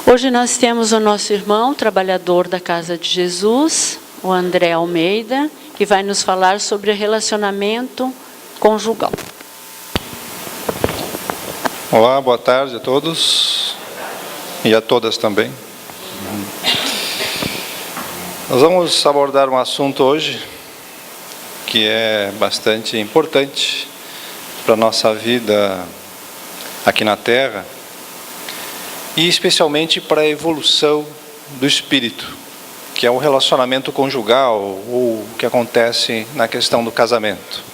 Hoje nós temos o nosso irmão, trabalhador da Casa de Jesus, o André Almeida, que vai nos falar sobre relacionamento conjugal. Olá, boa tarde a todos e a todas também. Nós vamos abordar um assunto hoje que é bastante importante para a nossa vida aqui na Terra e especialmente para a evolução do espírito, que é o relacionamento conjugal ou o que acontece na questão do casamento.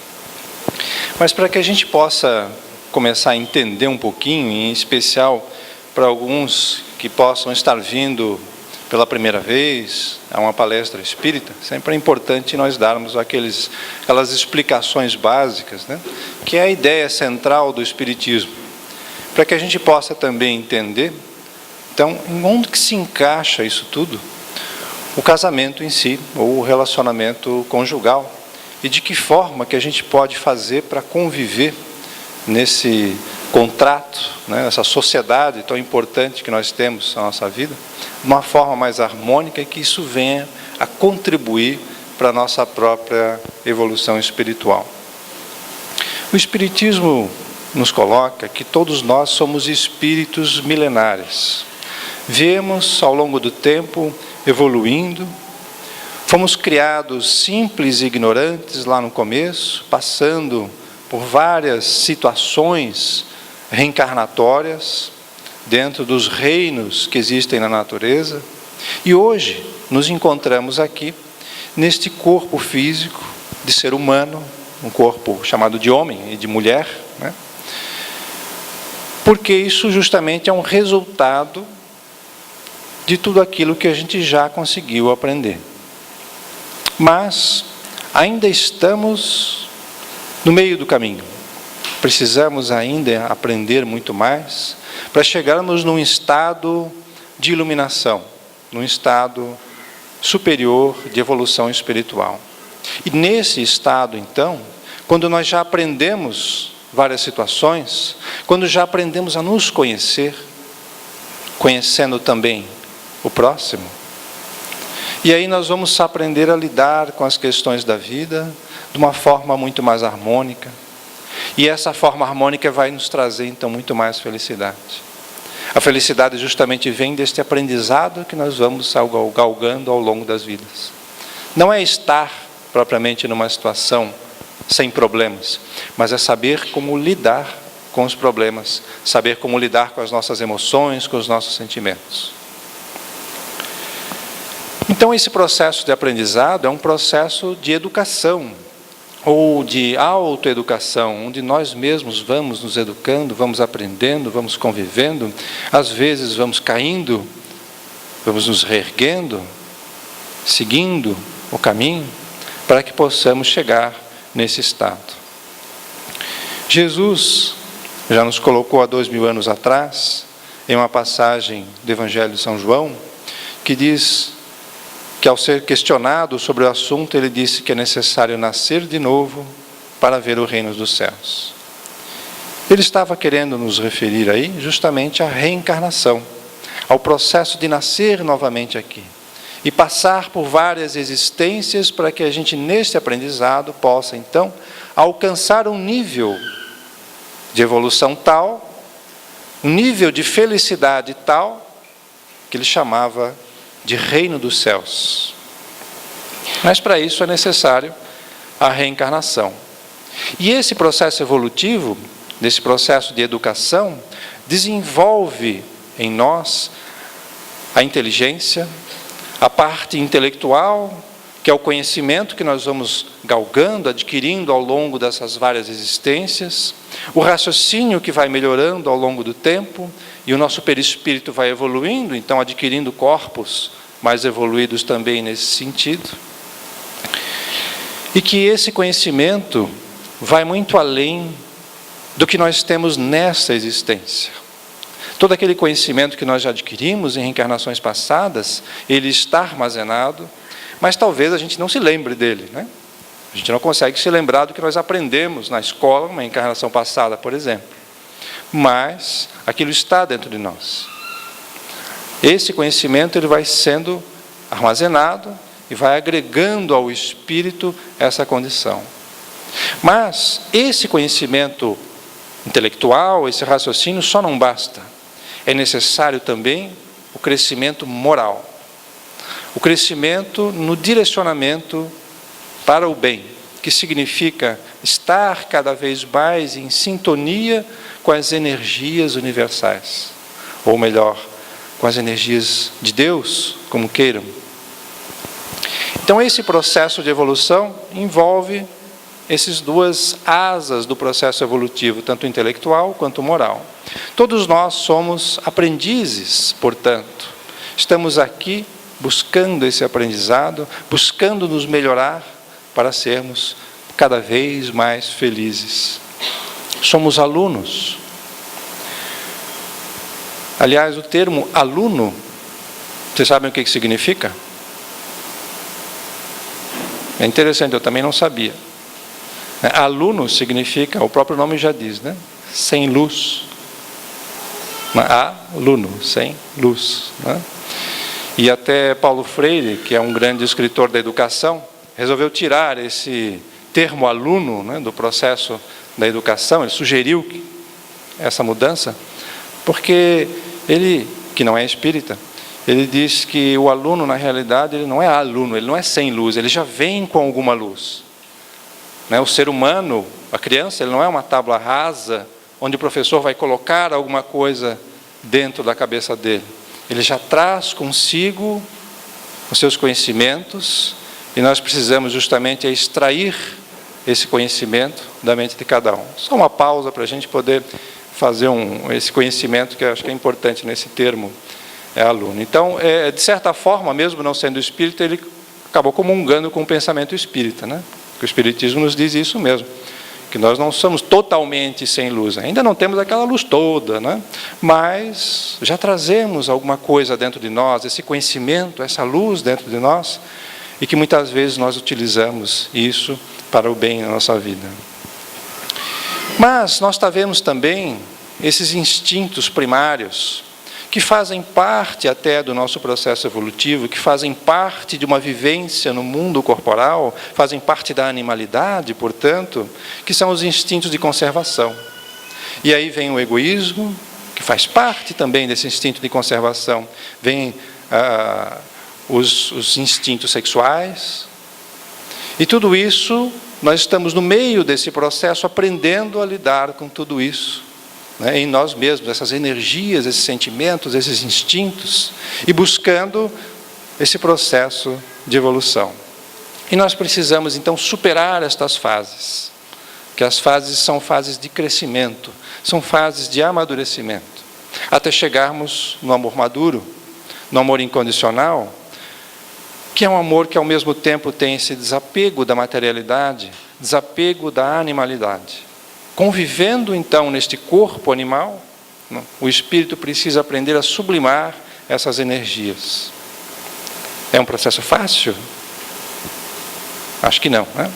Mas para que a gente possa começar a entender um pouquinho, em especial para alguns que possam estar vindo pela primeira vez a uma palestra espírita, sempre é importante nós darmos aquelas explicações básicas, né? Que é a ideia central do espiritismo, para que a gente possa também entender, então, onde que se encaixa isso tudo, o casamento em si, ou o relacionamento conjugal, e de que forma que a gente pode fazer para conviver nesse contrato, né, essa sociedade tão importante que nós temos na nossa vida, de uma forma mais harmônica e que isso venha a contribuir para a nossa própria evolução espiritual. O Espiritismo nos coloca que todos nós somos espíritos milenares. Viemos ao longo do tempo evoluindo, fomos criados simples e ignorantes lá no começo, passando por várias situações reencarnatórias dentro dos reinos que existem na natureza, e hoje nos encontramos aqui neste corpo físico de ser humano, um corpo chamado de homem e de mulher, né? Porque isso justamente é um resultado de tudo aquilo que a gente já conseguiu aprender. Mas ainda estamos no meio do caminho. Precisamos ainda aprender muito mais para chegarmos num estado de iluminação, num estado superior de evolução espiritual. E nesse estado, então, quando nós já aprendemos várias situações, quando já aprendemos a nos conhecer, conhecendo também o próximo, e aí nós vamos aprender a lidar com as questões da vida de uma forma muito mais harmônica. E essa forma harmônica vai nos trazer, então, muito mais felicidade. A felicidade justamente vem deste aprendizado que nós vamos galgando ao longo das vidas. Não é estar propriamente numa situação sem problemas, mas é saber como lidar com os problemas, saber como lidar com as nossas emoções, com os nossos sentimentos. Então, esse processo de aprendizado é um processo de educação, ou de autoeducação, onde nós mesmos vamos nos educando, vamos aprendendo, vamos convivendo, às vezes vamos caindo, vamos nos reerguendo, seguindo o caminho, para que possamos chegar nesse estado. Jesus já nos colocou há 2000 anos atrás, em uma passagem do Evangelho de São João, que diz que ao ser questionado sobre o assunto, ele disse que é necessário nascer de novo para ver o reino dos céus. Ele estava querendo nos referir aí justamente à reencarnação, ao processo de nascer novamente aqui, e passar por várias existências para que a gente, neste aprendizado, possa então alcançar um nível de evolução tal, um nível de felicidade tal, que ele chamava de reino dos céus. Mas para isso é necessário a reencarnação. E esse processo evolutivo, desse processo de educação, desenvolve em nós a inteligência, a parte intelectual, que é o conhecimento que nós vamos galgando, adquirindo ao longo dessas várias existências, o raciocínio que vai melhorando ao longo do tempo, e o nosso perispírito vai evoluindo, então adquirindo corpos mais evoluídos também nesse sentido. E que esse conhecimento vai muito além do que nós temos nessa existência. Todo aquele conhecimento que nós já adquirimos em reencarnações passadas, ele está armazenado, mas talvez a gente não se lembre dele, né? A gente não consegue se lembrar do que nós aprendemos na escola, uma encarnação passada, por exemplo. Mas aquilo está dentro de nós. esse conhecimento ele vai sendo armazenado e vai agregando ao espírito essa condição. Mas esse conhecimento intelectual, esse raciocínio só não basta. É necessário também o crescimento moral. O crescimento no direcionamento para o bem, que significa estar cada vez mais em sintonia com as energias universais. Ou melhor, com as energias de Deus, como queiram. Então esse processo de evolução envolve essas duas asas do processo evolutivo, tanto intelectual quanto moral. Todos nós somos aprendizes, portanto. Estamos aqui buscando esse aprendizado, buscando nos melhorar para sermos cada vez mais felizes. Somos alunos. Aliás, o termo aluno, vocês sabem o que significa? É interessante, eu também não sabia. Aluno significa, o próprio nome já diz, né? Sem luz. Aluno, sem luz. Né? E até Paulo Freire, que é um grande escritor da educação, resolveu tirar esse termo aluno, né, do processo da educação. Ele sugeriu essa mudança, porque ele, que não é espírita, ele diz que o aluno, na realidade, ele não é aluno, ele não é sem luz, ele já vem com alguma luz. O ser humano, a criança, ele não é uma tábua rasa, onde o professor vai colocar alguma coisa dentro da cabeça dele. Ele já traz consigo os seus conhecimentos, e nós precisamos justamente extrair esse conhecimento da mente de cada um. Só uma pausa para a gente poder fazer esse conhecimento, que eu acho que é importante nesse termo, aluno. Então, de certa forma, mesmo não sendo espírita, ele acabou comungando com o pensamento espírita, né? O Espiritismo nos diz isso mesmo, que nós não somos totalmente sem luz. Ainda não temos aquela luz toda, né? Mas já trazemos alguma coisa dentro de nós, esse conhecimento, essa luz dentro de nós, e que muitas vezes nós utilizamos isso para o bem na nossa vida. Mas nós vemos também esses instintos primários, que fazem parte até do nosso processo evolutivo, que fazem parte de uma vivência no mundo corporal, fazem parte da animalidade, portanto, que são os instintos de conservação. E aí vem o egoísmo, que faz parte também desse instinto de conservação. Vem os instintos sexuais. E tudo isso, nós estamos no meio desse processo, aprendendo a lidar com tudo isso, né, em nós mesmos, essas energias, esses sentimentos, esses instintos, e buscando esse processo de evolução. E nós precisamos, então, superar estas fases, que as fases são fases de crescimento, são fases de amadurecimento, até chegarmos no amor maduro, no amor incondicional, que é um amor que, ao mesmo tempo, tem esse desapego da materialidade, desapego da animalidade. Convivendo, então, neste corpo animal, o espírito precisa aprender a sublimar essas energias. É um processo fácil? Acho que não, né?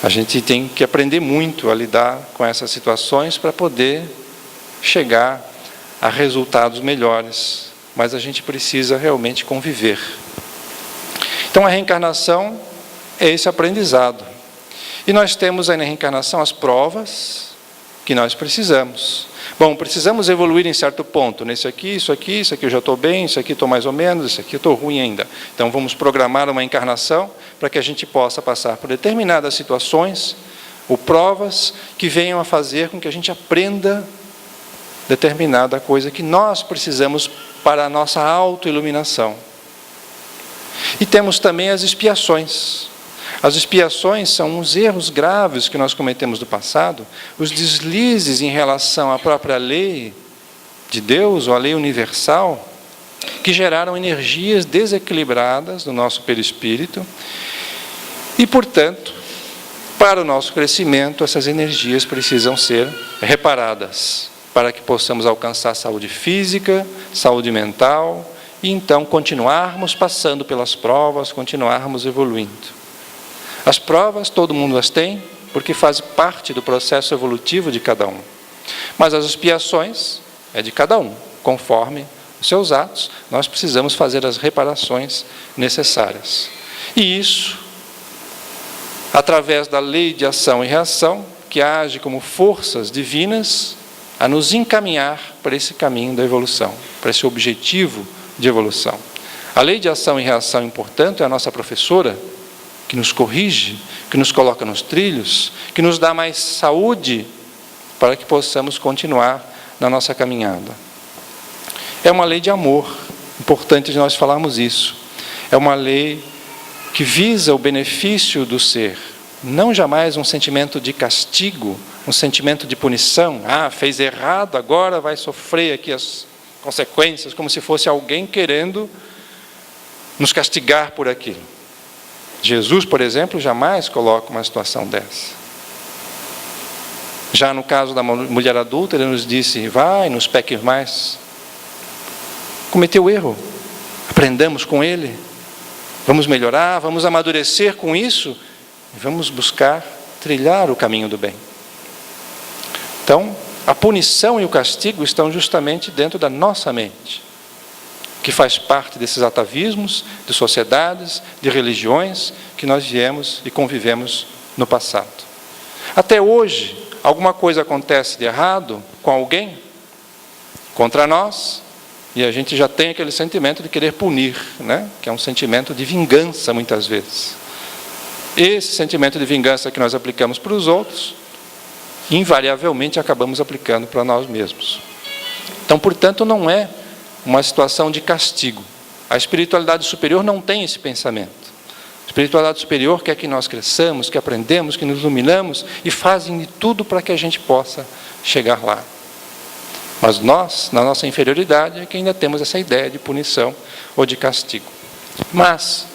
A gente tem que aprender muito a lidar com essas situações para poder chegar a resultados melhores. Mas a gente precisa realmente conviver. Então, a reencarnação é esse aprendizado. E nós temos aí na reencarnação as provas que nós precisamos. Bom, precisamos evoluir em certo ponto. Nesse aqui, isso aqui eu já estou bem, isso aqui estou mais ou menos, isso aqui eu estou ruim ainda. Então vamos programar uma encarnação para que a gente possa passar por determinadas situações ou provas que venham a fazer com que a gente aprenda determinada coisa que nós precisamos para a nossa autoiluminação. E temos também as expiações. As expiações são os erros graves que nós cometemos no passado, os deslizes em relação à própria lei de Deus, ou a lei universal, que geraram energias desequilibradas no nosso perispírito. E, portanto, para o nosso crescimento, essas energias precisam ser reparadas, para que possamos alcançar saúde física, saúde mental, e então continuarmos passando pelas provas, continuarmos evoluindo. As provas, todo mundo as tem, porque faz parte do processo evolutivo de cada um. Mas as expiações é de cada um, conforme o os seus atos, nós precisamos fazer as reparações necessárias. E isso, através da lei de ação e reação, que age como forças divinas a nos encaminhar para esse caminho da evolução, para esse objetivo de evolução. A lei de ação e reação, portanto, é a nossa professora, que nos corrige, que nos coloca nos trilhos, que nos dá mais saúde para que possamos continuar na nossa caminhada. É uma lei de amor, importante de nós falarmos isso. É uma lei que visa o benefício do ser, não jamais um sentimento de castigo, um sentimento de punição. Ah, fez errado, agora vai sofrer aqui as consequências, como se fosse alguém querendo nos castigar por aquilo. Jesus, por exemplo, jamais coloca uma situação dessa. Já no caso da mulher adulta, ele nos disse, vai, nos peques mais. Cometeu erro, aprendamos com ele, vamos melhorar, vamos amadurecer com isso, e vamos buscar trilhar o caminho do bem. Então, a punição e o castigo estão justamente dentro da nossa mente, que faz parte desses atavismos, de sociedades, de religiões, que nós viemos e convivemos no passado. Até hoje, alguma coisa acontece de errado com alguém, contra nós, e a gente já tem aquele sentimento de querer punir, né? Que é um sentimento de vingança, muitas vezes. Esse sentimento de vingança que nós aplicamos para os outros, invariavelmente acabamos aplicando para nós mesmos. Então, portanto, não é uma situação de castigo. A espiritualidade superior não tem esse pensamento. A espiritualidade superior quer que nós cresçamos, que aprendemos, que nos iluminamos e fazem de tudo para que a gente possa chegar lá. Mas nós, na nossa inferioridade, é que ainda temos essa ideia de punição ou de castigo. Mas,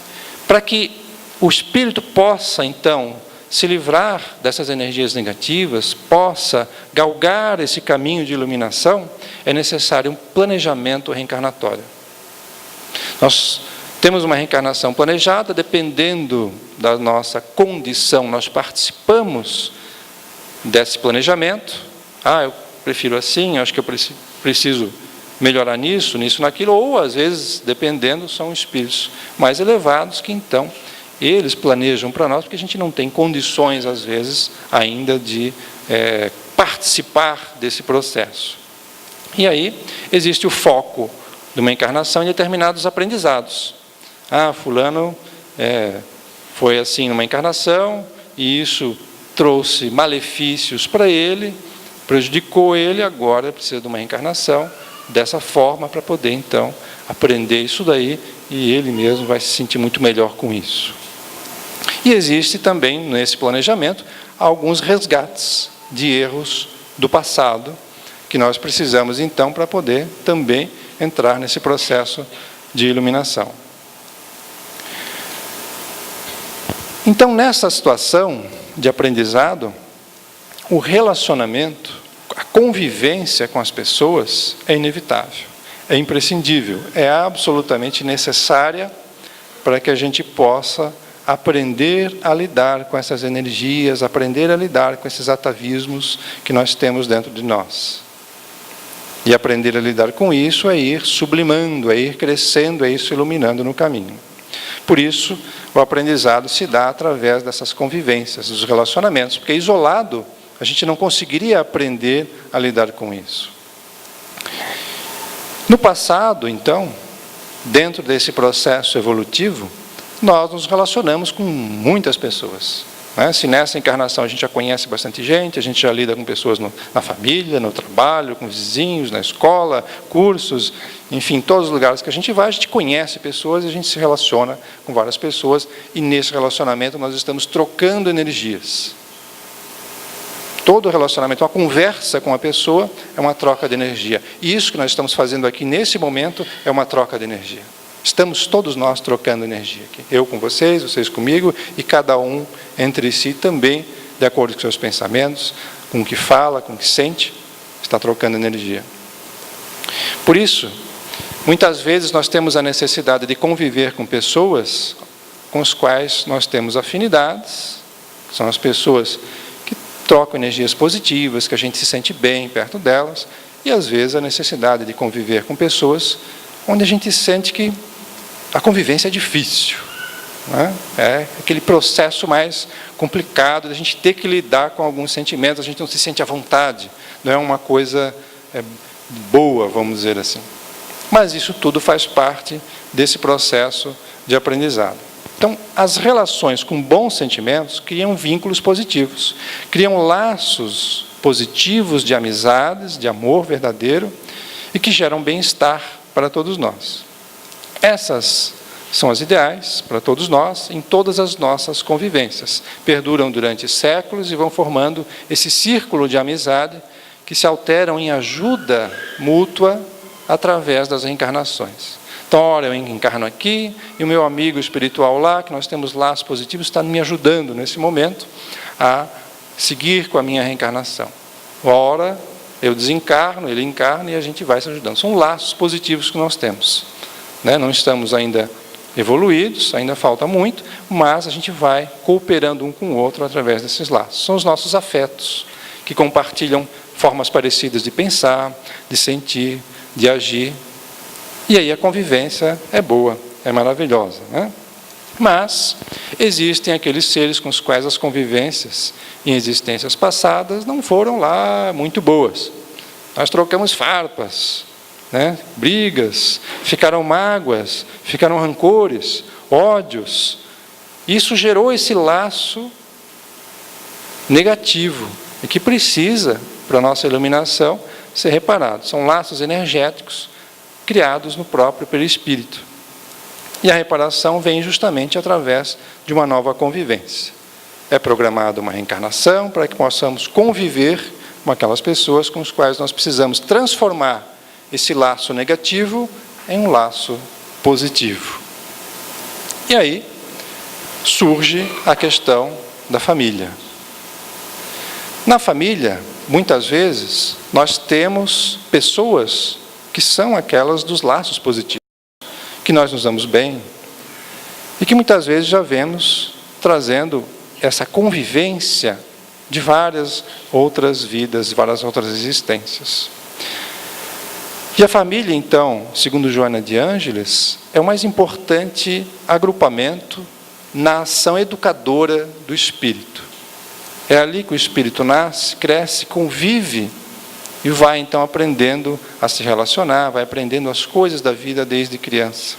para que o espírito possa, então, se livrar dessas energias negativas, possa galgar esse caminho de iluminação, é necessário um planejamento reencarnatório. Nós temos uma reencarnação planejada, dependendo da nossa condição, nós participamos desse planejamento. Ah, eu prefiro assim, acho que eu preciso melhorar nisso, naquilo, ou às vezes, dependendo, são espíritos mais elevados que então eles planejam para nós, porque a gente não tem condições, às vezes, ainda de participar desse processo. E aí, existe o foco de uma encarnação em determinados aprendizados. Ah, fulano foi assim numa encarnação, e isso trouxe malefícios para ele, prejudicou ele, agora precisa de uma reencarnação dessa forma para poder, então, aprender isso daí, e ele mesmo vai se sentir muito melhor com isso. E existe também, nesse planejamento, alguns resgates de erros do passado, que nós precisamos, então, para poder também entrar nesse processo de iluminação. Então, nessa situação de aprendizado, o relacionamento, a convivência com as pessoas é inevitável, é imprescindível, é absolutamente necessária para que a gente possa aprender a lidar com essas energias, aprender a lidar com esses atavismos que nós temos dentro de nós. E aprender a lidar com isso é ir sublimando, é ir crescendo, é ir se iluminando no caminho. Por isso, o aprendizado se dá através dessas convivências, dos relacionamentos, porque isolado, a gente não conseguiria aprender a lidar com isso. No passado, então, dentro desse processo evolutivo, nós nos relacionamos com muitas pessoas. Se nessa encarnação a gente já conhece bastante gente, a gente já lida com pessoas na família, no trabalho, com vizinhos, na escola, cursos, enfim, todos os lugares que a gente vai, a gente conhece pessoas e a gente se relaciona com várias pessoas, e nesse relacionamento nós estamos trocando energias. Todo relacionamento, uma conversa com a pessoa é uma troca de energia. E isso que nós estamos fazendo aqui nesse momento é uma troca de energia. Estamos todos nós trocando energia aqui. Eu com vocês, vocês comigo, e cada um entre si também, de acordo com seus pensamentos, com o que fala, com o que sente, está trocando energia. Por isso, muitas vezes nós temos a necessidade de conviver com pessoas com as quais nós temos afinidades, são as pessoas que trocam energias positivas, que a gente se sente bem perto delas, e às vezes a necessidade de conviver com pessoas onde a gente sente que a convivência é difícil, né? É aquele processo mais complicado de a gente ter que lidar com alguns sentimentos, a gente não se sente à vontade, não é uma coisa boa, vamos dizer assim. Mas isso tudo faz parte desse processo de aprendizado. Então, as relações com bons sentimentos criam vínculos positivos, criam laços positivos de amizades, de amor verdadeiro, e que geram bem-estar para todos nós. Essas são as ideais para todos nós, em todas as nossas convivências. Perduram durante séculos e vão formando esse círculo de amizade que se alteram em ajuda mútua através das reencarnações. Então, ora, eu encarno aqui, e o meu amigo espiritual lá, que nós temos laços positivos, está me ajudando nesse momento a seguir com a minha reencarnação. Ora, eu desencarno, ele encarna e a gente vai se ajudando. São laços positivos que nós temos, né? Não estamos ainda evoluídos, ainda falta muito, mas a gente vai cooperando um com o outro através desses laços. São os nossos afetos, que compartilham formas parecidas de pensar, de sentir, de agir. E aí a convivência é boa, é maravilhosa, né? Mas existem aqueles seres com os quais as convivências em existências passadas não foram lá muito boas. Nós trocamos farpas, né? Brigas, ficaram mágoas, ficaram rancores, ódios. Isso gerou esse laço negativo e que precisa, para a nossa iluminação, ser reparado. São laços energéticos criados no próprio perispírito. E a reparação vem justamente através de uma nova convivência. É programada uma reencarnação para que possamos conviver com aquelas pessoas com as quais nós precisamos transformar esse laço negativo em um laço positivo. E aí surge a questão da família. Na família, muitas vezes, nós temos pessoas que são aquelas dos laços positivos, que nós nos damos bem, e que muitas vezes já vemos trazendo essa convivência de várias outras vidas, várias outras existências. E a família, então, segundo Joana de Ângeles, é o mais importante agrupamento na ação educadora do espírito. É ali que o espírito nasce, cresce, convive e vai então aprendendo a se relacionar, vai aprendendo as coisas da vida desde criança.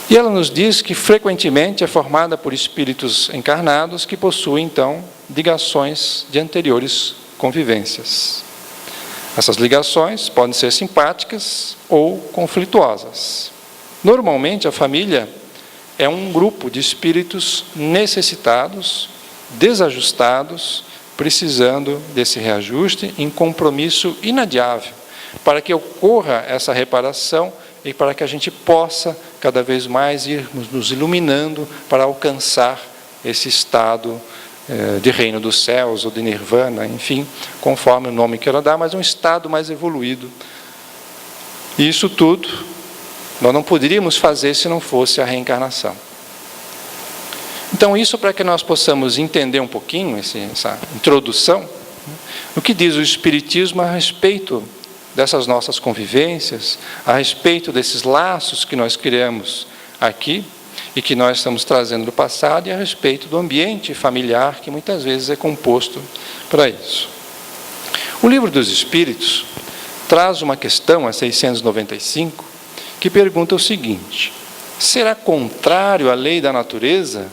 E ela nos diz que frequentemente é formada por espíritos encarnados que possuem então ligações de anteriores convivências. Essas ligações podem ser simpáticas ou conflituosas. Normalmente a família é um grupo de espíritos necessitados, desajustados, precisando desse reajuste em compromisso inadiável, para que ocorra essa reparação e para que a gente possa cada vez mais irmos nos iluminando para alcançar esse estado de reino dos céus ou de nirvana, enfim, conforme o nome que ela dá, mas um estado mais evoluído. E isso tudo nós não poderíamos fazer se não fosse a reencarnação. Então, isso para que nós possamos entender um pouquinho essa introdução, o que diz o Espiritismo a respeito dessas nossas convivências, a respeito desses laços que nós criamos aqui e que nós estamos trazendo do passado, e a respeito do ambiente familiar que muitas vezes é composto para isso. O Livro dos Espíritos traz uma questão, a 695, que pergunta o seguinte: será contrário à lei da natureza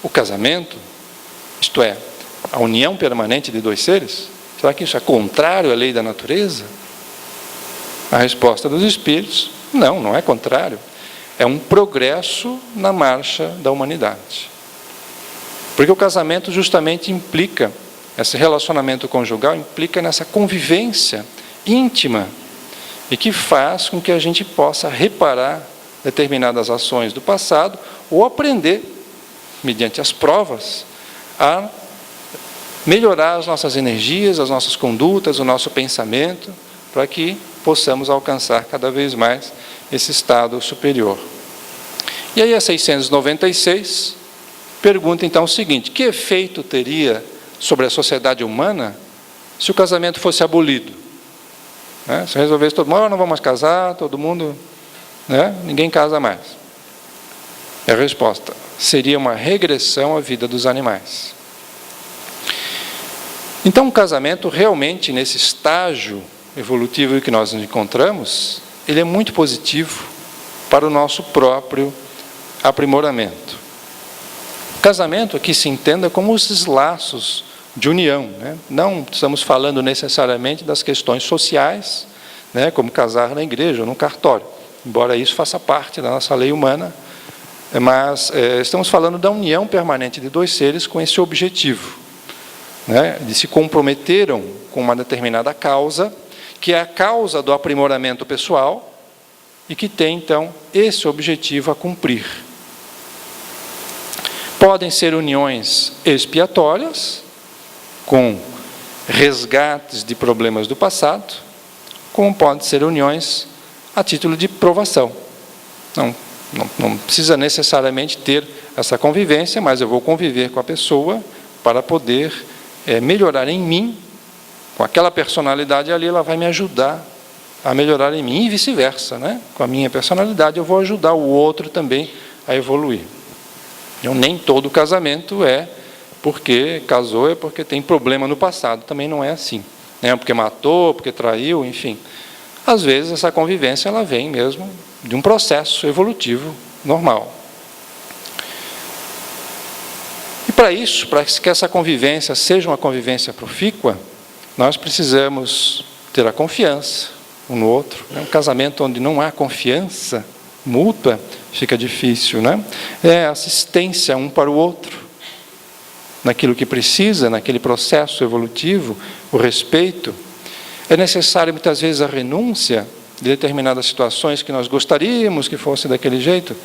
o casamento? Isto é, a união permanente de dois seres? Será que isso é contrário à lei da natureza? A resposta dos Espíritos: não, não é contrário. É um progresso na marcha da humanidade. Porque o casamento justamente implica, esse relacionamento conjugal implica nessa convivência íntima e que faz com que a gente possa reparar determinadas ações do passado ou aprender, mediante as provas, a melhorar as nossas energias, as nossas condutas, o nosso pensamento, para que possamos alcançar cada vez mais esse estado superior. E aí a 696 pergunta então o seguinte: que efeito teria sobre a sociedade humana se o casamento fosse abolido? né? Se resolvesse todo mundo, não vamos mais casar, todo mundo, né? Ninguém casa mais. A resposta seria uma regressão à vida dos animais. Então, o casamento realmente, nesse estágio evolutivo em que nós nos encontramos, ele é muito positivo para o nosso próprio aprimoramento. O casamento aqui se entenda como esses laços de união, né? Não estamos falando necessariamente das questões sociais, né? Como casar na igreja ou no cartório, embora isso faça parte da nossa lei humana, mas estamos falando da união permanente de dois seres com esse objetivo, né? De se comprometeram com uma determinada causa, que é a causa do aprimoramento pessoal, e que tem, então, esse objetivo a cumprir. Podem ser uniões expiatórias, com resgates de problemas do passado, como podem ser uniões a título de provação. Não precisa necessariamente ter essa convivência, mas eu vou conviver com a pessoa para poder melhorar em mim. Com aquela personalidade ali, ela vai me ajudar a melhorar em mim, e vice-versa, né? Com a minha personalidade, eu vou ajudar o outro também a evoluir. Então, nem todo casamento é porque casou, é porque tem problema no passado. Também não é assim, né? Porque matou, porque traiu, enfim. Às vezes, essa convivência ela vem mesmo de um processo evolutivo normal. E para isso, para que essa convivência seja uma convivência profícua, nós precisamos ter a confiança um no outro. Um casamento onde não há confiança mútua fica difícil, né? É assistência um para o outro, naquilo que precisa, naquele processo evolutivo, o respeito. É necessário muitas vezes a renúncia de determinadas situações que nós gostaríamos que fosse daquele jeito,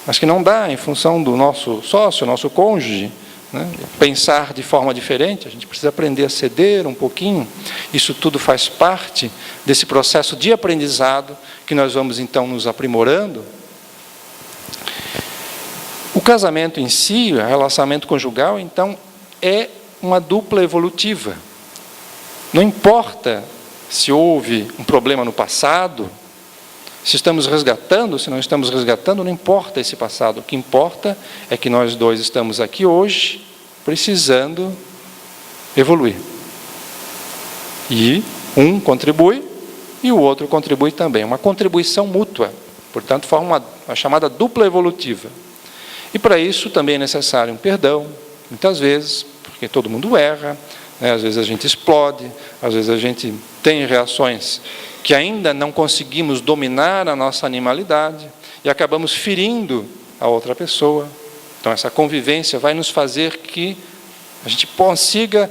mas que não dá em função do nosso sócio, nosso cônjuge, né? Pensar de forma diferente, a gente precisa aprender a ceder um pouquinho. Isso tudo faz parte desse processo de aprendizado que nós vamos então nos aprimorando. O casamento em si, o relacionamento conjugal, então, é uma dupla evolutiva. Não importa se houve um problema no passado, se estamos resgatando, se não estamos resgatando, não importa esse passado. O que importa é que nós dois estamos aqui hoje, precisando evoluir. E um contribui e o outro contribui também. Uma contribuição mútua. Portanto, forma uma chamada dupla evolutiva. E para isso também é necessário um perdão, muitas vezes, porque todo mundo erra, né? Às vezes a gente explode, às vezes a gente tem reações que ainda não conseguimos dominar a nossa animalidade e acabamos ferindo a outra pessoa. Então, essa convivência vai nos fazer que a gente consiga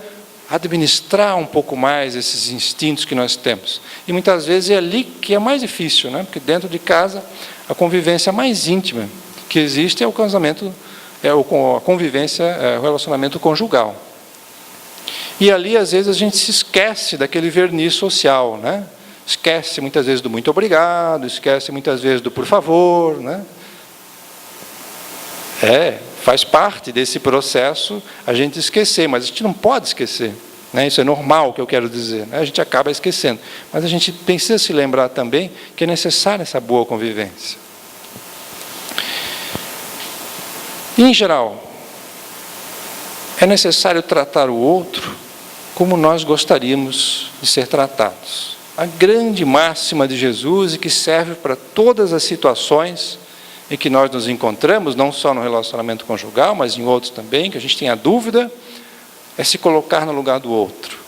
administrar um pouco mais esses instintos que nós temos. E muitas vezes é ali que é mais difícil, né? Porque dentro de casa, a convivência mais íntima que existe é o casamento, a convivência, o relacionamento conjugal. E ali, às vezes, a gente se esquece daquele verniz social, né? Esquece muitas vezes do muito obrigado, esquece muitas vezes do por favor, né? Faz parte desse processo a gente esquecer, mas a gente não pode esquecer, né? Isso é normal, que eu quero dizer, né? A gente acaba esquecendo, mas a gente precisa se lembrar também que é necessária essa boa convivência. E, em geral, é necessário tratar o outro como nós gostaríamos de ser tratados. A grande máxima de Jesus e que serve para todas as situações em que nós nos encontramos, não só no relacionamento conjugal, mas em outros também, que a gente tenha dúvida, é se colocar no lugar do outro.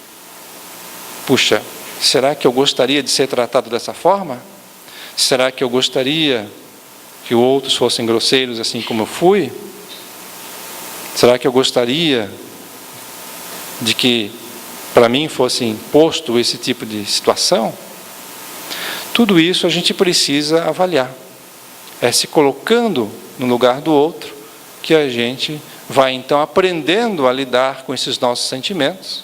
Puxa, será que eu gostaria de ser tratado dessa forma? Será que eu gostaria que outros fossem grosseiros assim como eu fui? Será que eu gostaria de que para mim fosse imposto esse tipo de situação? Tudo isso a gente precisa avaliar. É se colocando no lugar do outro que a gente vai então aprendendo a lidar com esses nossos sentimentos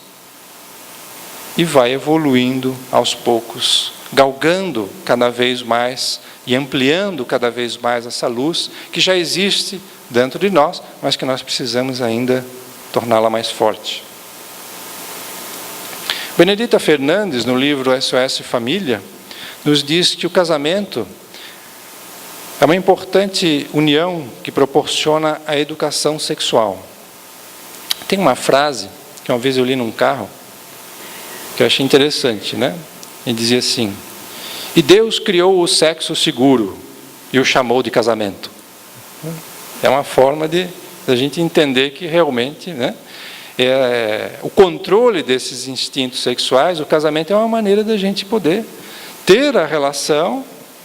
e vai evoluindo aos poucos, galgando cada vez mais e ampliando cada vez mais essa luz que já existe dentro de nós, mas que nós precisamos ainda torná-la mais forte. Benedita Fernandes, no livro SOS Família, nos diz que o casamento é uma importante união que proporciona a educação sexual. Tem uma frase que uma vez eu li num carro, que eu achei interessante, né? E dizia assim: e Deus criou o sexo seguro e o chamou de casamento. É uma forma de a gente entender que realmente, né, o controle desses instintos sexuais, o casamento é uma maneira da gente poder ter a relação,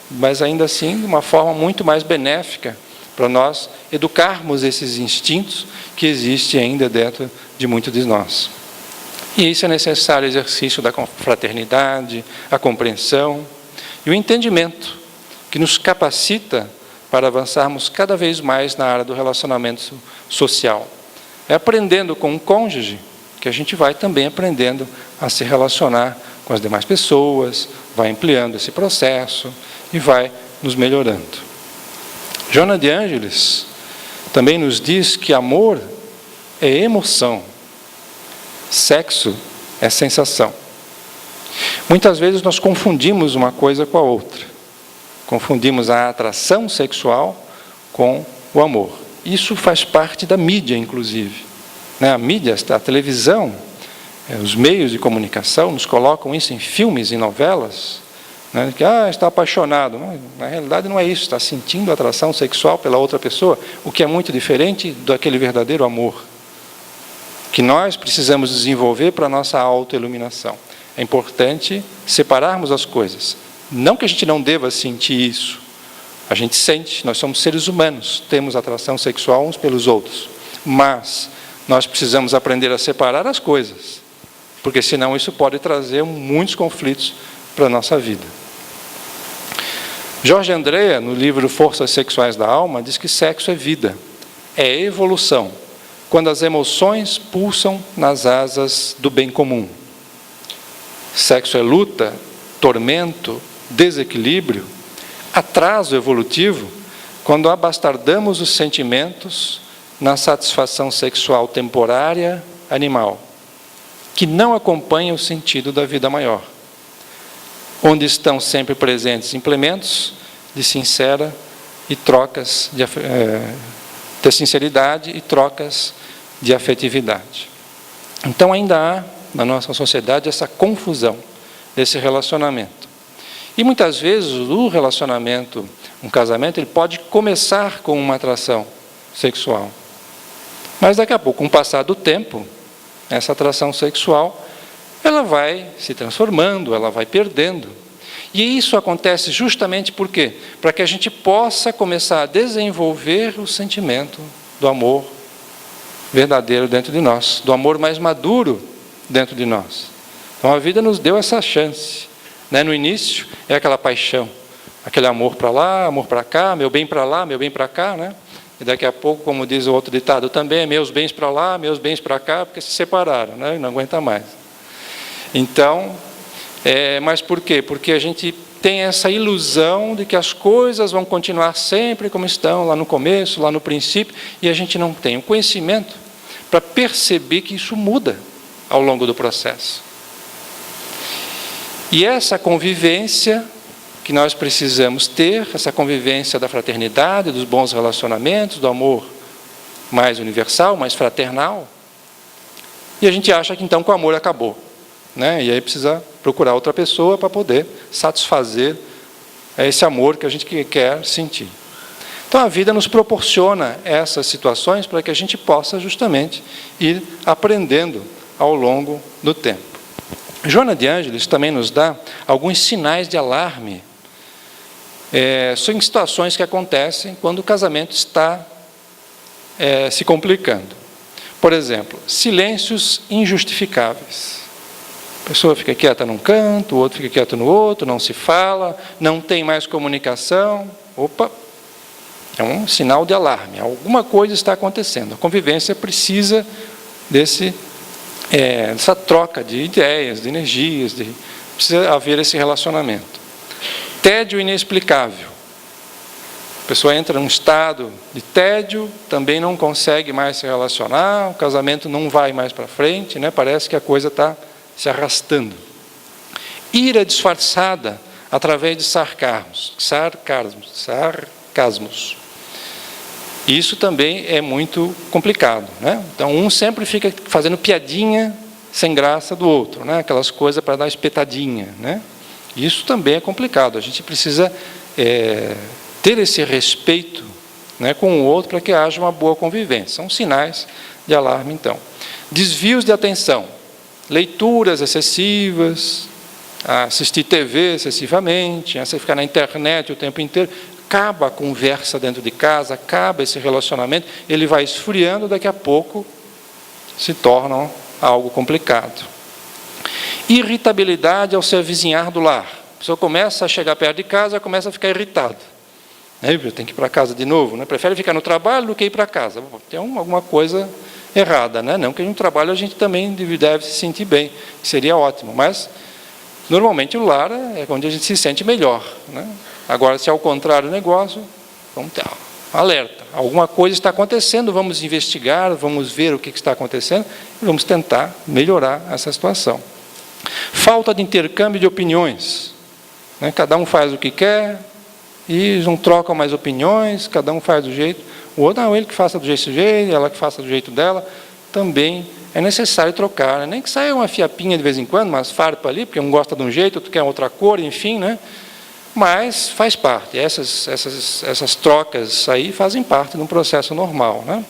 mas ainda assim de uma forma muito mais benéfica para nós educarmos esses instintos que existem ainda dentro de muitos de nós. E isso é necessário o exercício da fraternidade, a compreensão e o entendimento, que nos capacita para avançarmos cada vez mais na área do relacionamento social. É aprendendo com o cônjuge que a gente vai também aprendendo a se relacionar com as demais pessoas, vai ampliando esse processo e vai nos melhorando. Joana de Ângeles também nos diz que amor é emoção, sexo é sensação. Muitas vezes nós confundimos uma coisa com a outra. Confundimos a atração sexual com o amor. Isso faz parte da mídia, inclusive. A mídia, a televisão, os meios de comunicação nos colocam isso em filmes e novelas, né, que está apaixonado. Na realidade não é isso, está sentindo atração sexual pela outra pessoa, o que é muito diferente daquele verdadeiro amor que nós precisamos desenvolver para a nossa autoiluminação. É importante separarmos as coisas. Não que a gente não deva sentir isso. A gente sente, nós somos seres humanos, temos atração sexual uns pelos outros. Mas nós precisamos aprender a separar as coisas, porque senão isso pode trazer muitos conflitos para a nossa vida. Jorge Andrea, no livro Forças Sexuais da Alma, diz que sexo é vida, é evolução, quando as emoções pulsam nas asas do bem comum. Sexo é luta, tormento, desequilíbrio, atraso evolutivo, quando abastardamos os sentimentos na satisfação sexual temporária, animal, que não acompanha o sentido da vida maior, onde estão sempre presentes implementos de sincera e trocas de sinceridade e trocas de afetividade. Então ainda há na nossa sociedade essa confusão desse relacionamento. E muitas vezes o relacionamento, um casamento, ele pode começar com uma atração sexual. Mas daqui a pouco, com o passar do tempo, essa atração sexual, ela vai se transformando, ela vai perdendo. E isso acontece justamente por quê? Para que a gente possa começar a desenvolver o sentimento do amor verdadeiro dentro de nós, do amor mais maduro dentro de nós. Então a vida nos deu essa chance. No início é aquela paixão, aquele amor para lá, amor para cá, meu bem para lá, meu bem para cá, né? E daqui a pouco, como diz o outro ditado também, meus bens para lá, meus bens para cá, porque se separaram, né? E não aguenta mais. Então, mas por quê? Porque a gente tem essa ilusão de que as coisas vão continuar sempre como estão, lá no começo, lá no princípio, e a gente não tem o conhecimento para perceber que isso muda ao longo do processo. E essa convivência que nós precisamos ter, essa convivência da fraternidade, dos bons relacionamentos, do amor mais universal, mais fraternal, e a gente acha que então que o amor acabou, né? E aí precisa procurar outra pessoa para poder satisfazer esse amor que a gente quer sentir. Então a vida nos proporciona essas situações para que a gente possa justamente ir aprendendo ao longo do tempo. Joana de Ângeles também nos dá alguns sinais de alarme. São situações que acontecem quando o casamento está se complicando. Por exemplo, silêncios injustificáveis. A pessoa fica quieta num canto, o outro fica quieto no outro, não se fala, não tem mais comunicação. Opa! É um sinal de alarme. Alguma coisa está acontecendo. A convivência precisa dessa troca de ideias, de energias, precisa haver esse relacionamento. Tédio inexplicável. A pessoa entra num estado de tédio, também não consegue mais se relacionar, o casamento não vai mais para frente, né? Parece que a coisa está se arrastando. Ira disfarçada através de sarcasmos. Isso também é muito complicado, né? Então, um sempre fica fazendo piadinha sem graça do outro, né? Aquelas coisas para dar espetadinha, né? Isso também é complicado. A gente precisa ter esse respeito, né, com o outro para que haja uma boa convivência. São sinais de alarme, então. Desvios de atenção. Leituras excessivas, assistir TV excessivamente, você ficar na internet o tempo inteiro, acaba a conversa dentro de casa, acaba esse relacionamento, ele vai esfriando, daqui a pouco se torna algo complicado. Irritabilidade ao se avizinhar do lar. A pessoa começa a chegar perto de casa, começa a ficar irritado. Tem que ir para casa de novo, né? Prefere ficar no trabalho do que ir para casa. Tem alguma coisa errada, né? Não que no trabalho a gente também deve se sentir bem, seria ótimo, mas normalmente o lar é onde a gente se sente melhor, né? Agora, se ao contrário o negócio, vamos ter alerta. Alguma coisa está acontecendo, vamos investigar, vamos ver o que está acontecendo e vamos tentar melhorar essa situação. Falta de intercâmbio de opiniões, né? Cada um faz o que quer e não trocam mais opiniões, cada um faz do jeito, o outro, não, ele que faça do jeito dele, ela que faça do jeito dela, também é necessário trocar, né? Nem que saia uma fiapinha de vez em quando, umas farpas ali, porque um gosta de um jeito, outro quer outra cor, enfim, né? Mas faz parte, essas trocas aí fazem parte de um processo normal, né?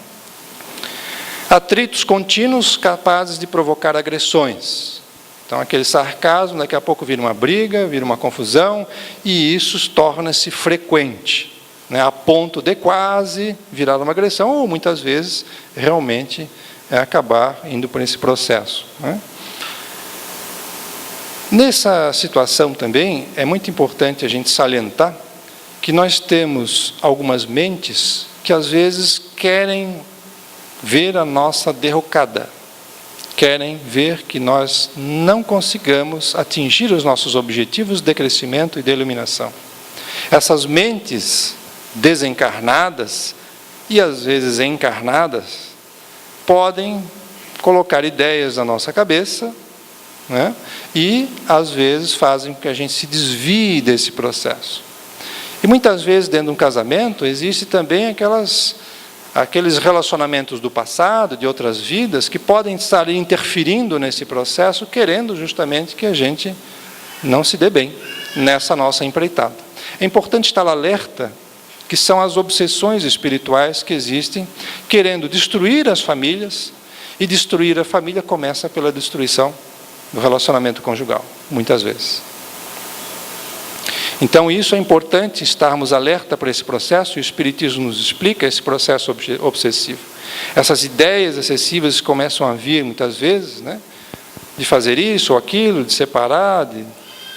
Atritos contínuos capazes de provocar agressões. Então, aquele sarcasmo, daqui a pouco vira uma briga, vira uma confusão, e isso torna-se frequente, né? A ponto de quase virar uma agressão, ou muitas vezes realmente acabar indo por esse processo, né? Nessa situação também, é muito importante a gente salientar que nós temos algumas mentes que às vezes querem ver a nossa derrocada, querem ver que nós não consigamos atingir os nossos objetivos de crescimento e de iluminação. Essas mentes desencarnadas e às vezes encarnadas podem colocar ideias na nossa cabeça, né? E às vezes fazem com que a gente se desvie desse processo. E muitas vezes dentro de um casamento existe também aqueles relacionamentos do passado, de outras vidas, que podem estar interferindo nesse processo, querendo justamente que a gente não se dê bem nessa nossa empreitada. É importante estar alerta que são as obsessões espirituais que existem, querendo destruir as famílias, e destruir a família começa pela destruição do relacionamento conjugal, muitas vezes. Então, isso é importante estarmos alerta para esse processo, e o Espiritismo nos explica esse processo obsessivo. Essas ideias excessivas começam a vir, muitas vezes, né, de fazer isso ou aquilo, de separar,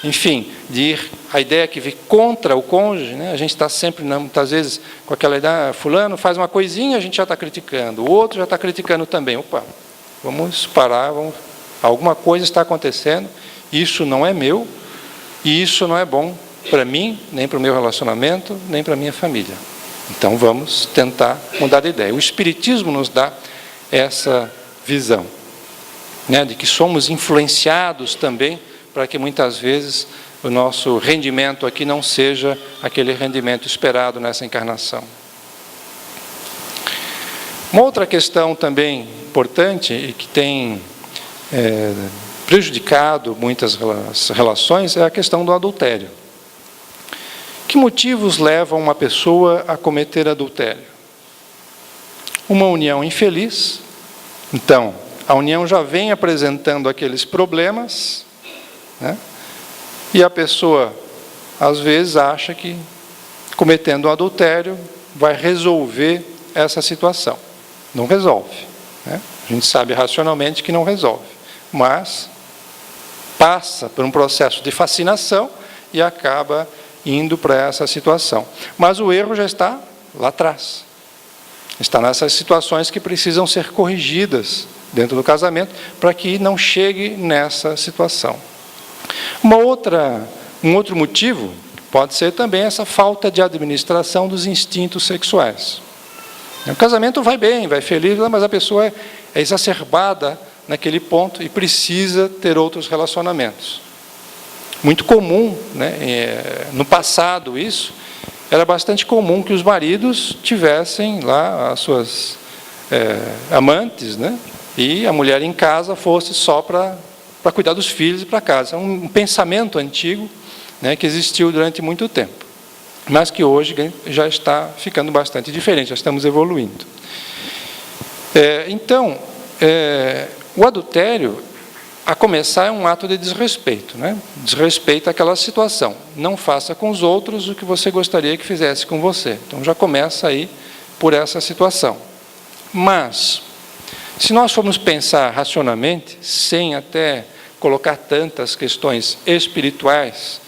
enfim, de ir, a ideia que vem contra o cônjuge, né, a gente está sempre, muitas vezes, com aquela ideia, fulano faz uma coisinha, a gente já está criticando, o outro já está criticando também. Opa, vamos parar, alguma coisa está acontecendo, isso não é meu, e isso não é bom para mim, nem para o meu relacionamento, nem para a minha família. Então vamos tentar mudar de ideia. O Espiritismo nos dá essa visão, né, de que somos influenciados também para que muitas vezes o nosso rendimento aqui não seja aquele rendimento esperado nessa encarnação. Uma outra questão também importante e que tem prejudicado muitas relações é a questão do adultério. Que motivos levam uma pessoa a cometer adultério? Uma união infeliz. Então, a união já vem apresentando aqueles problemas, né? E a pessoa, às vezes, acha que cometendo um adultério vai resolver essa situação. Não resolve, né? A gente sabe racionalmente que não resolve, mas passa por um processo de fascinação e acaba indo para essa situação. Mas o erro já está lá atrás. Está nessas situações que precisam ser corrigidas dentro do casamento para que não chegue nessa situação. Um outro motivo pode ser também essa falta de administração dos instintos sexuais. O casamento vai bem, vai feliz, mas a pessoa é exacerbada naquele ponto e precisa ter outros relacionamentos. Muito comum, né? No passado isso, era bastante comum que os maridos tivessem lá as suas amantes, né? E a mulher em casa fosse só para cuidar dos filhos e para casa. É um pensamento antigo, né, que existiu durante muito tempo, mas que hoje já está ficando bastante diferente, já estamos evoluindo. Então, o adultério, a começar, é um ato de desrespeito, né? Desrespeito àquela situação. Não faça com os outros o que você gostaria que fizesse com você. Então já começa aí por essa situação. Mas, se nós formos pensar racionalmente, sem até colocar tantas questões espirituais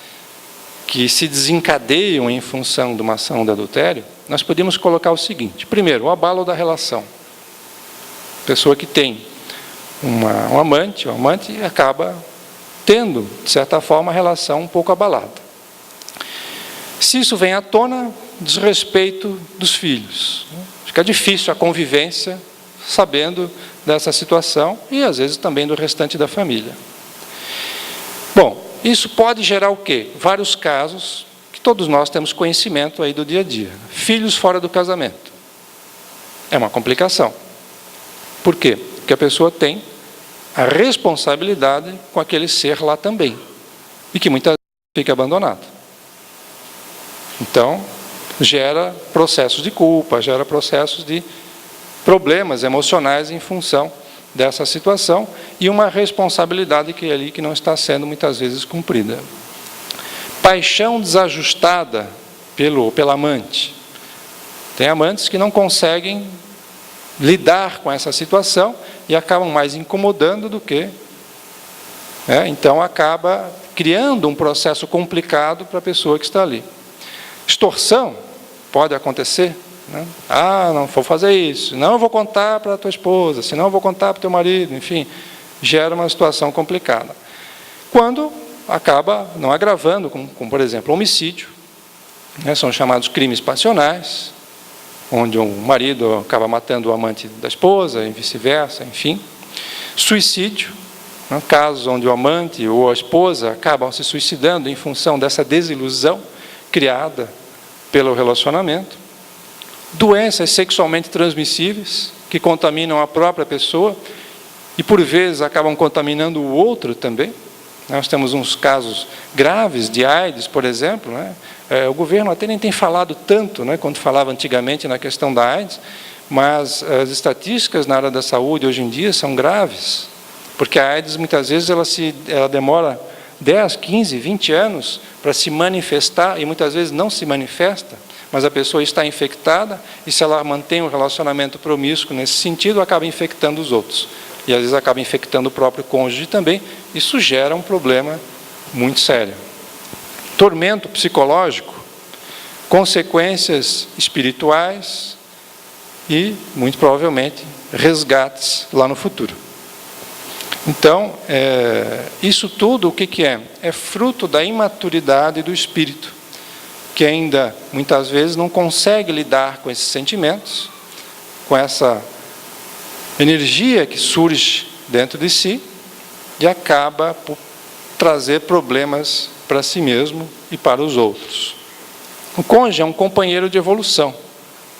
que se desencadeiam em função de uma ação de adultério, nós podemos colocar o seguinte: primeiro, o abalo da relação. Pessoa que tem um amante acaba tendo, de certa forma, a relação um pouco abalada. Se isso vem à tona, desrespeito dos filhos. Fica difícil a convivência sabendo dessa situação e, às vezes, também do restante da família. Bom, isso pode gerar o quê? Vários casos que todos nós temos conhecimento aí do dia a dia. Filhos fora do casamento. É uma complicação. Por quê? Porque a pessoa tem a responsabilidade com aquele ser lá também. E que muitas vezes fica abandonado. Então, gera processos de culpa, gera processos de problemas emocionais em função dessa situação e uma responsabilidade que é ali que não está sendo muitas vezes cumprida. Paixão desajustada pela amante. Tem amantes que não conseguem lidar com essa situação e acabam mais incomodando do que... então acaba criando um processo complicado para a pessoa que está ali. Extorsão pode acontecer. Né? Não vou fazer isso, não eu vou contar para a tua esposa, senão eu vou contar para o teu marido, enfim, gera uma situação complicada. Quando acaba não agravando, como por exemplo, homicídio, né? São chamados crimes passionais, onde o marido acaba matando o amante da esposa e vice-versa, enfim. Suicídio, né? Casos onde o amante ou a esposa acabam se suicidando em função dessa desilusão criada pelo relacionamento. Doenças sexualmente transmissíveis, que contaminam a própria pessoa e, por vezes, acabam contaminando o outro também. Nós temos uns casos graves de AIDS, por exemplo. Né? O governo até nem tem falado tanto, né, quanto falava antigamente na questão da AIDS, mas as estatísticas na área da saúde hoje em dia são graves, porque a AIDS, muitas vezes, ela demora 10, 15, 20 anos para se manifestar e muitas vezes não se manifesta. Mas a pessoa está infectada e, se ela mantém um relacionamento promíscuo nesse sentido, acaba infectando os outros. E, às vezes, acaba infectando o próprio cônjuge também. Isso gera um problema muito sério. Tormento psicológico, consequências espirituais e, muito provavelmente, resgates lá no futuro. Então, isso tudo o que é? É fruto da imaturidade do espírito, que ainda, muitas vezes, não consegue lidar com esses sentimentos, com essa energia que surge dentro de si, e acaba por trazer problemas para si mesmo e para os outros. O cônjuge é um companheiro de evolução,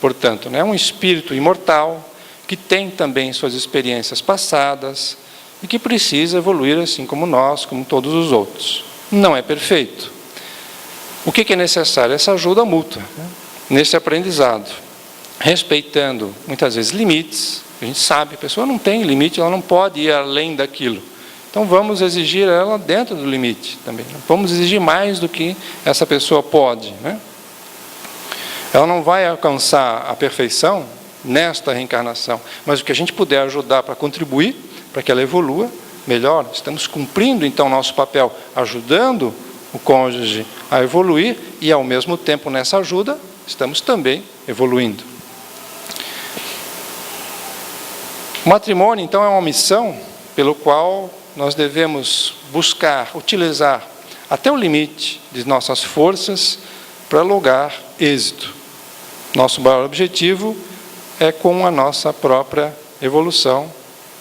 portanto, é um espírito imortal, que tem também suas experiências passadas, e que precisa evoluir assim como nós, como todos os outros. Não é perfeito. O que é necessário? Essa ajuda mútua, né? Nesse aprendizado, respeitando, muitas vezes, limites. A gente sabe, a pessoa não tem limite, ela não pode ir além daquilo. Então, vamos exigir ela dentro do limite também. Vamos exigir mais do que essa pessoa pode. Né? Ela não vai alcançar a perfeição nesta reencarnação, mas o que a gente puder ajudar para contribuir, para que ela evolua, melhor. Estamos cumprindo, então, o nosso papel, ajudando o cônjuge a evoluir e, ao mesmo tempo, nessa ajuda, estamos também evoluindo. O matrimônio, então, é uma missão pelo qual nós devemos buscar, utilizar até o limite de nossas forças para lograr êxito. Nosso maior objetivo é com a nossa própria evolução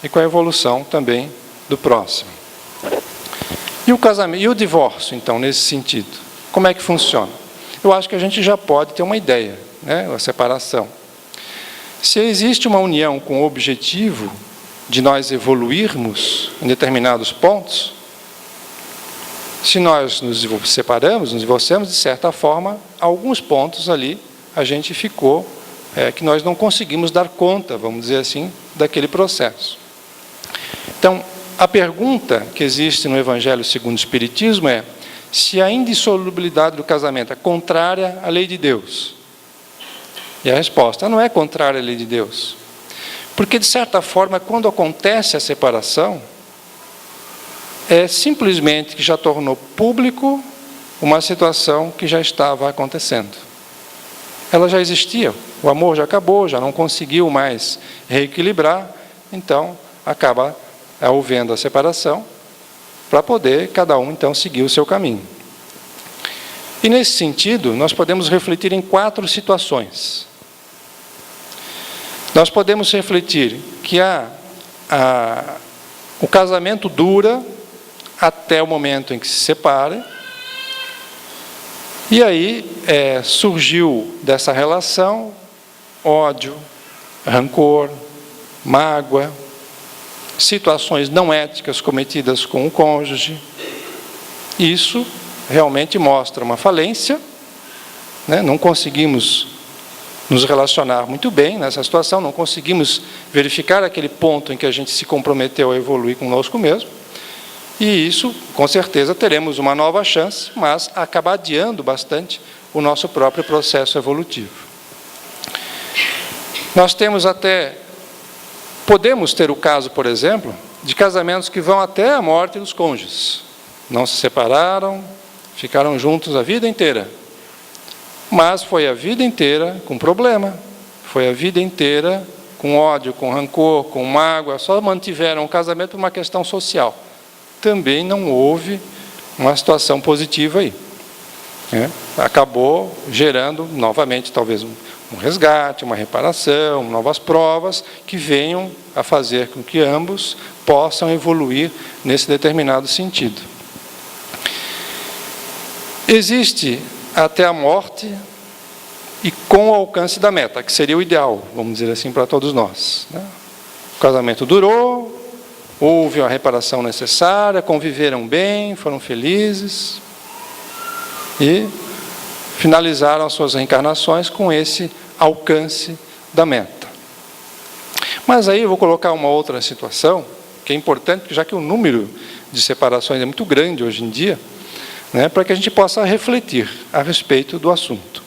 e com a evolução também do próximo. E o casamento, e o divórcio, então, nesse sentido? Como é que funciona? Eu acho que a gente já pode ter uma ideia, né? A separação. Se existe uma união com o objetivo de nós evoluirmos em determinados pontos, se nós nos separamos, nos divorciamos, de certa forma, alguns pontos ali a gente ficou, que nós não conseguimos dar conta, vamos dizer assim, daquele processo. Então, a pergunta que existe no Evangelho segundo o Espiritismo é se a indissolubilidade do casamento é contrária à lei de Deus. E a resposta não é contrária à lei de Deus. Porque, de certa forma, quando acontece a separação, é simplesmente que já tornou público uma situação que já estava acontecendo. Ela já existia, o amor já acabou, já não conseguiu mais reequilibrar, então acaba havendo a separação para poder cada um então seguir o seu caminho. E nesse sentido, nós podemos refletir em 4 situações. Nós podemos refletir que o casamento dura até o momento em que se separa, e aí surgiu dessa relação ódio, rancor, mágoa, situações não éticas cometidas com o cônjuge. Isso realmente mostra uma falência, né? Não conseguimos nos relacionar muito bem nessa situação, não conseguimos verificar aquele ponto em que a gente se comprometeu a evoluir conosco mesmo. E isso, com certeza, teremos uma nova chance, mas acaba adiando bastante o nosso próprio processo evolutivo. Nós podemos ter o caso, por exemplo, de casamentos que vão até a morte dos cônjuges. Não se separaram, ficaram juntos a vida inteira. Mas foi a vida inteira com problema, foi a vida inteira com ódio, com rancor, com mágoa, só mantiveram o casamento por uma questão social. Também não houve uma situação positiva aí. Acabou gerando, novamente, talvez um resgate, uma reparação, novas provas que venham a fazer com que ambos possam evoluir nesse determinado sentido. Existe até a morte e com o alcance da meta, que seria o ideal, vamos dizer assim, para todos nós. O casamento durou, houve a reparação necessária, conviveram bem, foram felizes e finalizaram as suas reencarnações com esse alcance da meta. Mas aí eu vou colocar uma outra situação, que é importante, já que o número de separações é muito grande hoje em dia, para que a gente possa refletir a respeito do assunto.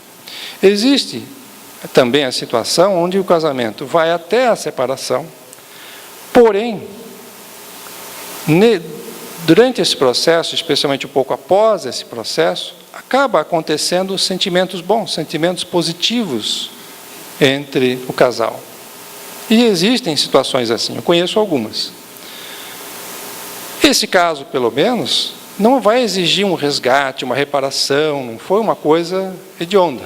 Existe também a situação onde o casamento vai até a separação, porém, durante esse processo, especialmente um pouco após esse processo, acaba acontecendo sentimentos bons, sentimentos positivos entre o casal. E existem situações assim, eu conheço algumas. Esse caso, pelo menos, não vai exigir um resgate, uma reparação, não foi uma coisa hedionda.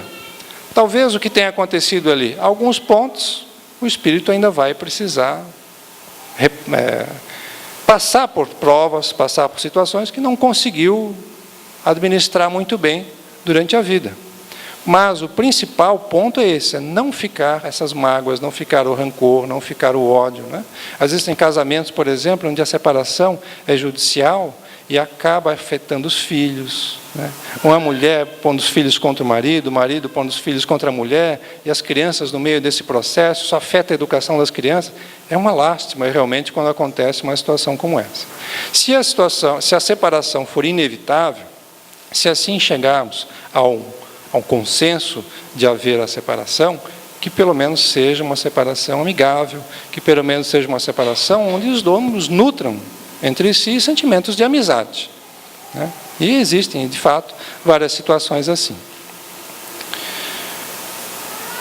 Talvez o que tenha acontecido ali, alguns pontos, o espírito ainda vai precisar passar por provas, passar por situações que não conseguiu administrar muito bem durante a vida. Mas o principal ponto é esse, é não ficar essas mágoas, não ficar o rancor, não ficar o ódio. Às vezes tem casamentos, por exemplo, onde a separação é judicial e acaba afetando os filhos. Uma mulher pondo os filhos contra o marido pondo os filhos contra a mulher, e as crianças no meio desse processo, isso afeta a educação das crianças. É uma lástima, realmente, quando acontece uma situação como essa. Se a separação for inevitável, se assim chegarmos a um consenso de haver a separação, que pelo menos seja uma separação amigável, que pelo menos seja uma separação onde os donos nutram entre si sentimentos de amizade. E existem, de fato, várias situações assim.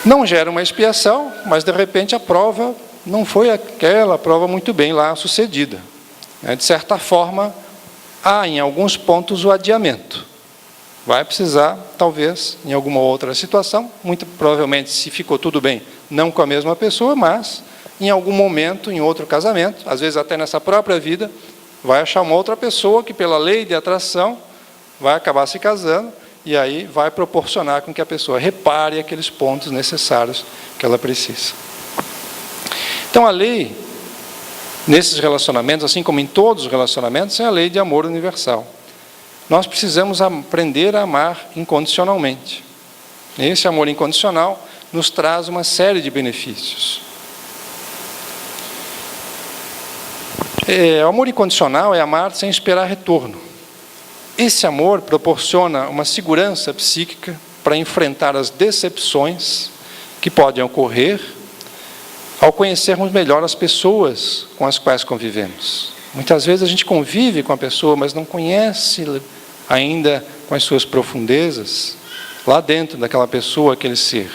Não gera uma expiação, mas de repente a prova não foi aquela prova muito bem lá sucedida. De certa forma, há em alguns pontos o adiamento. Vai precisar, talvez, em alguma outra situação, muito provavelmente, se ficou tudo bem, não com a mesma pessoa, mas em algum momento, em outro casamento, às vezes até nessa própria vida, vai achar uma outra pessoa que, pela lei de atração, vai acabar se casando, e aí vai proporcionar com que a pessoa repare aqueles pontos necessários que ela precisa. Então, a lei, nesses relacionamentos, assim como em todos os relacionamentos, é a lei de amor universal. Nós precisamos aprender a amar incondicionalmente. Esse amor incondicional nos traz uma série de benefícios. O amor incondicional é amar sem esperar retorno. Esse amor proporciona uma segurança psíquica para enfrentar as decepções que podem ocorrer ao conhecermos melhor as pessoas com as quais convivemos. Muitas vezes a gente convive com a pessoa, mas não conhece ainda com as suas profundezas, lá dentro daquela pessoa, aquele ser.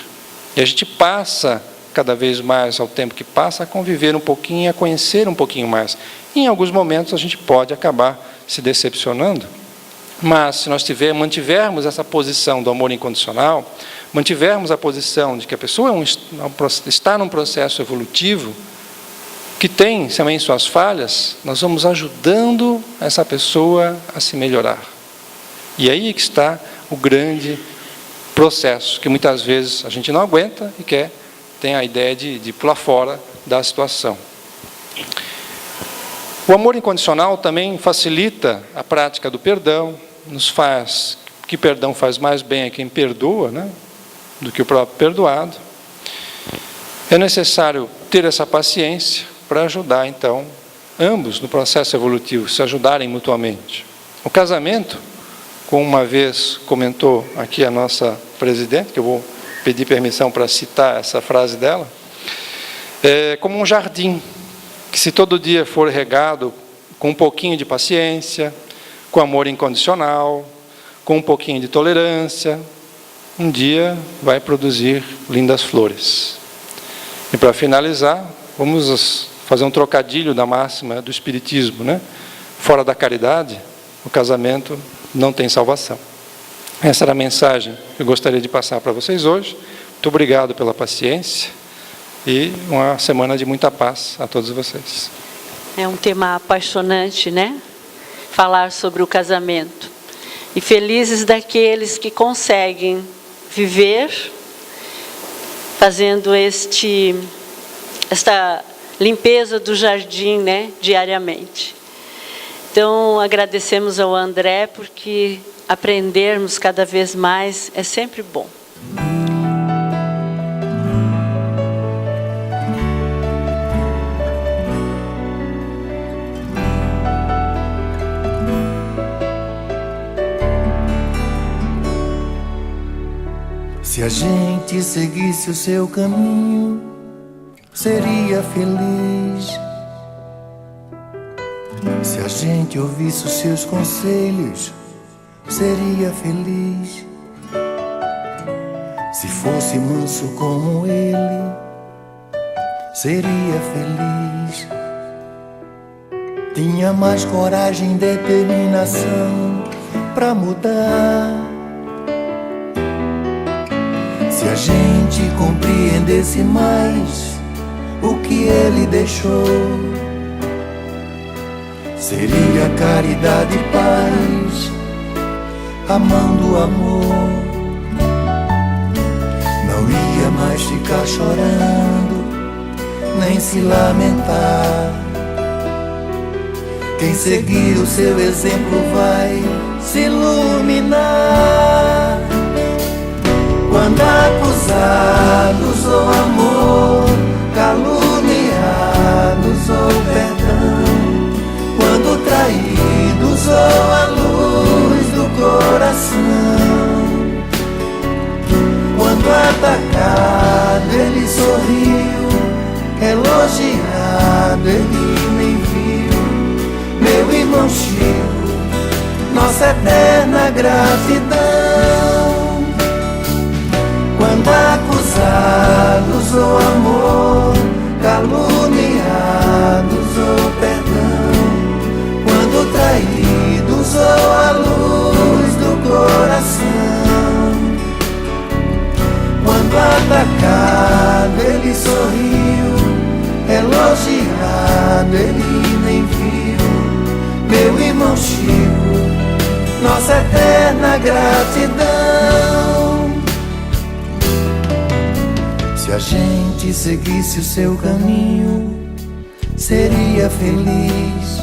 E a gente passa, cada vez mais ao tempo que passa, a conviver um pouquinho, a conhecer um pouquinho mais. E em alguns momentos a gente pode acabar se decepcionando, mas se nós mantivermos essa posição do amor incondicional, mantivermos a posição de que a pessoa está num processo evolutivo, que tem também suas falhas, nós vamos ajudando essa pessoa a se melhorar. E aí que está o grande processo, que muitas vezes a gente não aguenta e tem a ideia de pular fora da situação. O amor incondicional também facilita a prática do perdão, que perdão faz mais bem a quem perdoa, né, do que o próprio perdoado. É necessário ter essa paciência para ajudar, então, ambos no processo evolutivo, se ajudarem mutuamente. O casamento, como uma vez comentou aqui a nossa presidente, que eu vou pedir permissão para citar essa frase dela, é como um jardim, que se todo dia for regado com um pouquinho de paciência, com amor incondicional, com um pouquinho de tolerância, um dia vai produzir lindas flores. E para finalizar, vamos fazer um trocadilho da máxima do Espiritismo, né? Fora da caridade, o casamento não tem salvação. Essa era a mensagem que eu gostaria de passar para vocês hoje. Muito obrigado pela paciência e uma semana de muita paz a todos vocês. É um tema apaixonante, né? Falar sobre o casamento. E felizes daqueles que conseguem viver fazendo esta limpeza do jardim, né, diariamente. Então, agradecemos ao André, porque aprendermos cada vez mais é sempre bom. Se a gente seguisse o seu caminho, seria feliz. Se a gente ouvisse os seus conselhos, seria feliz. Se fosse manso como ele, seria feliz. Tinha mais coragem e determinação pra mudar. Se a gente compreendesse mais o que ele deixou, seria caridade e paz, amando o amor. Não ia mais ficar chorando, nem se lamentar. Quem seguir o seu exemplo vai se iluminar. Quando acusados ou amor, caluniados ou perdão, quando traídos ou a luz do coração, quando atacado ele sorriu, elogiado ele nem viu. Meu irmão Chico, nossa eterna gratidão. Quando acusados ou amor, caluniados ou perdão, quando traídos ou a luz do coração, quando atacado ele sorriu, eterna gratidão. Se a gente seguisse o seu caminho, seria feliz.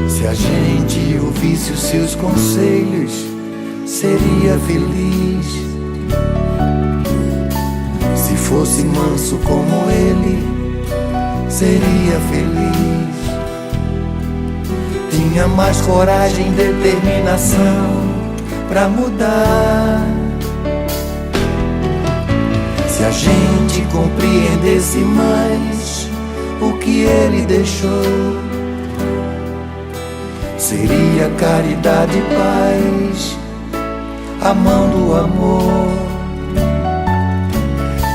Se a gente ouvisse os seus conselhos, seria feliz. Se fosse manso como ele, seria feliz. Tinha mais coragem e determinação pra mudar. Se a gente compreendesse mais o que ele deixou, seria caridade e paz, a mão do amor.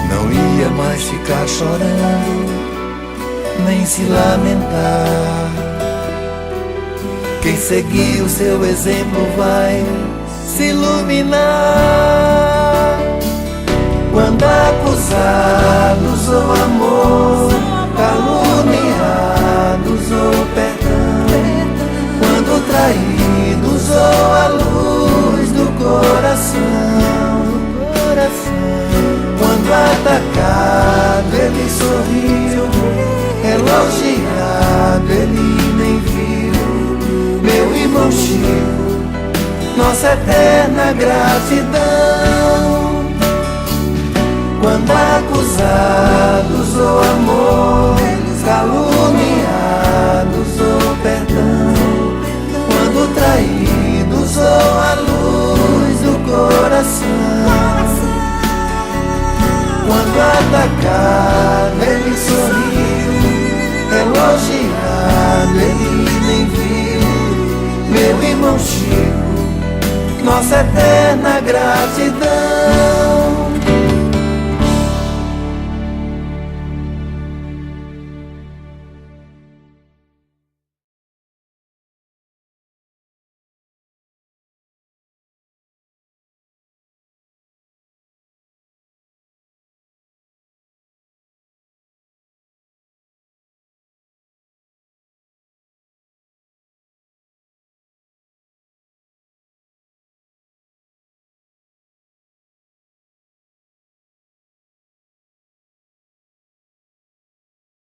Não ia mais ficar chorando, nem se lamentar. Quem seguir o seu exemplo vai se iluminar. Quando acusados ou amor, caluniados ou perdão, quando traídos ou a luz do coração, quando atacado ele sorriu, elogiado ele nem viu. Meu irmão Chico, nossa eterna gratidão. Quando acusados ou amor, caluniados ou perdão, quando traídos ou a luz do coração, quando atacado ele sorriu, elogiado ele nem viu. Meu irmão Chico, nossa eterna gratidão.